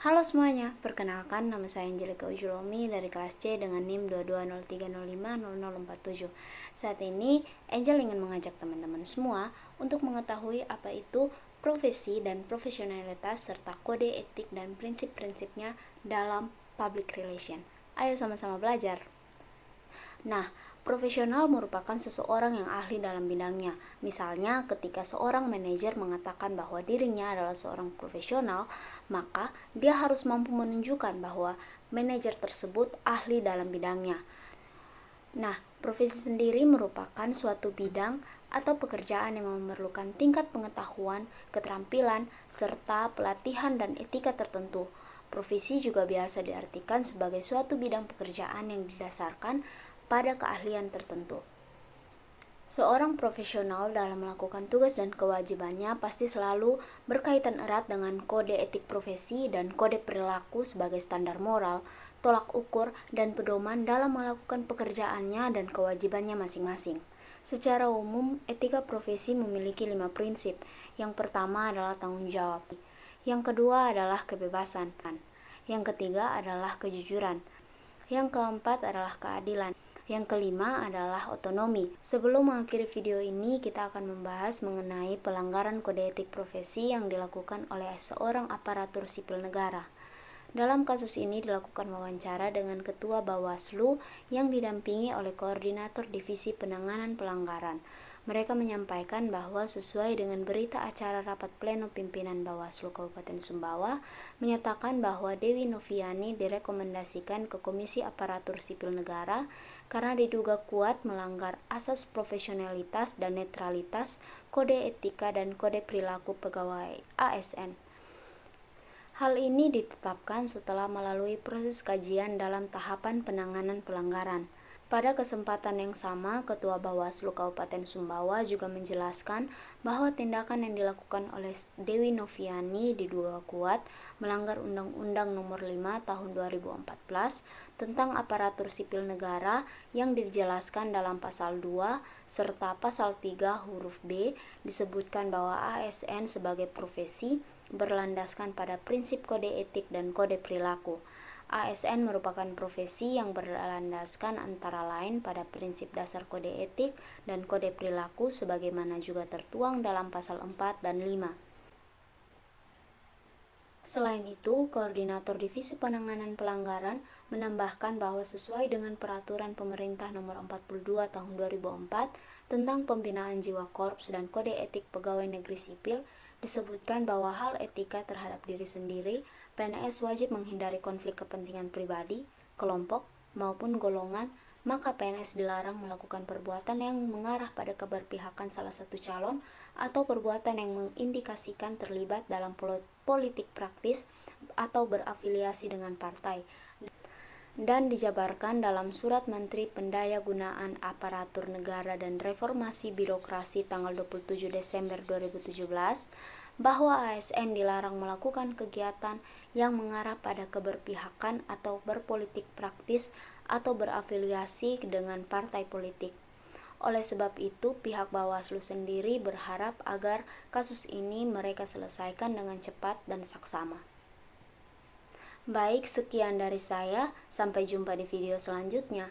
Halo semuanya, perkenalkan nama saya Angelika Ujulomi dari kelas C dengan NIM 2203050047. Saat ini, Angel ingin mengajak teman-teman semua untuk mengetahui apa itu profesi dan profesionalitas serta kode etik dan prinsip-prinsipnya dalam public relation. Ayo sama-sama belajar. Nah, profesional merupakan seseorang yang ahli dalam bidangnya. Misalnya, ketika seorang manajer mengatakan bahwa dirinya adalah seorang profesional, maka dia harus mampu menunjukkan bahwa manajer tersebut ahli dalam bidangnya. Nah, profesi sendiri merupakan suatu bidang atau pekerjaan yang memerlukan tingkat pengetahuan, keterampilan, serta pelatihan dan etika tertentu. Profesi juga biasa diartikan sebagai suatu bidang pekerjaan yang didasarkan pada keahlian tertentu. Seorang profesional dalam melakukan tugas dan kewajibannya pasti selalu berkaitan erat dengan kode etik profesi dan kode perilaku sebagai standar moral, tolak ukur, dan pedoman dalam melakukan pekerjaannya dan kewajibannya masing-masing. Secara umum, etika profesi memiliki 5 prinsip. Yang pertama adalah tanggung jawab. Yang kedua adalah kebebasan. Yang ketiga adalah kejujuran. Yang keempat adalah keadilan. Yang kelima adalah otonomi. Sebelum mengakhiri video ini, kita akan membahas mengenai pelanggaran kode etik profesi yang dilakukan oleh seorang aparatur sipil negara. Dalam kasus ini dilakukan wawancara dengan Ketua Bawaslu yang didampingi oleh Koordinator Divisi Penanganan Pelanggaran. Mereka menyampaikan bahwa sesuai dengan berita acara rapat pleno pimpinan Bawaslu Kabupaten Sumbawa, menyatakan bahwa Dewi Noviani direkomendasikan ke Komisi Aparatur Sipil Negara karena diduga kuat melanggar asas profesionalitas dan netralitas, kode etika dan kode perilaku pegawai ASN. Hal ini ditetapkan setelah melalui proses kajian dalam tahapan penanganan pelanggaran. Pada kesempatan yang sama, Ketua Bawaslu Kabupaten Sumbawa juga menjelaskan bahwa tindakan yang dilakukan oleh Dewi Noviani diduga kuat melanggar Undang-Undang Nomor 5 Tahun 2014 tentang aparatur sipil negara yang dijelaskan dalam Pasal 2 serta Pasal 3 huruf B disebutkan bahwa ASN sebagai profesi berlandaskan pada prinsip kode etik dan kode perilaku. ASN merupakan profesi yang berlandaskan antara lain pada prinsip dasar kode etik dan kode perilaku sebagaimana juga tertuang dalam pasal 4 dan 5. Selain itu, Koordinator Divisi Penanganan Pelanggaran menambahkan bahwa sesuai dengan Peraturan Pemerintah Nomor 42 Tahun 2004 tentang Pembinaan Jiwa Korps dan Kode Etik Pegawai Negeri Sipil, disebutkan bahwa hal etika terhadap diri sendiri, PNS wajib menghindari konflik kepentingan pribadi, kelompok, maupun golongan, maka PNS dilarang melakukan perbuatan yang mengarah pada keberpihakan salah satu calon atau perbuatan yang mengindikasikan terlibat dalam politik praktis atau berafiliasi dengan partai, dan dijabarkan dalam Surat Menteri Pendayagunaan Aparatur Negara dan Reformasi Birokrasi tanggal 27 Desember 2017 bahwa ASN dilarang melakukan kegiatan yang mengarah pada keberpihakan atau berpolitik praktis atau berafiliasi dengan partai politik. Oleh sebab itu, pihak Bawaslu sendiri berharap agar kasus ini mereka selesaikan dengan cepat dan saksama. Baik, sekian dari saya. Sampai jumpa di video selanjutnya.